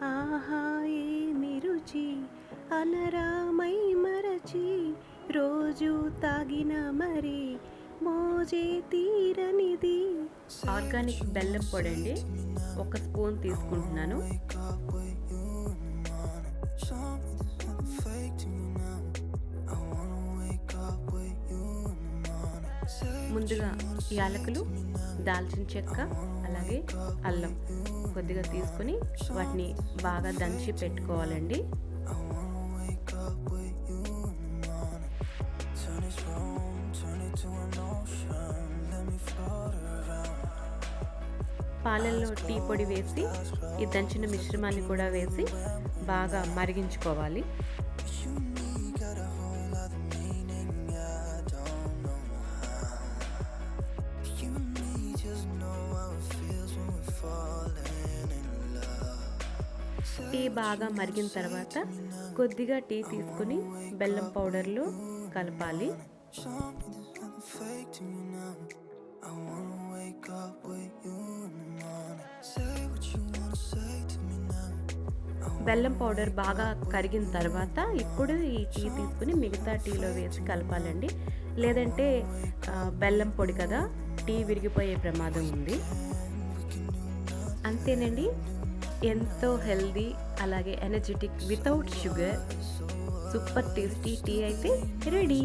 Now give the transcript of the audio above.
ఆహా ఏమి రుచి అనరామై మరచి రోజు తాగిన మరి మోజే తీరనిది. ఆర్గానిక్ బెల్లం పొడి అండి, ఒక స్పూన్ తీసుకుంటున్నాను. ముందుగా యాలకులు, దాల్చిన చెక్క, అలాగే అల్లం కొద్దిగా తీసుకొని వాటిని బాగా దంచి పెట్టుకోవాలండి. పాలల్లో టీ పొడి వేసి ఈ దంచిన మిశ్రమాన్ని కూడా వేసి బాగా మరిగించుకోవాలి. టీ బాగా మరిగిన తర్వాత కొద్దిగా టీ తీసుకుని బెల్లం పౌడర్లో కలపాలి. బెల్లం పౌడర్ బాగా కరిగిన తర్వాత ఇప్పుడు ఈ టీ తీసుకుని మిగతా టీలో వేసి కలపాలండి. లేదంటే బెల్లం పొడి కదా, టీ విరిగిపోయే ప్రమాదం ఉంది. అంతేనండి, ఎంతో హెల్దీ అలాగే energetic without sugar super tasty tea అయితే రెడీ.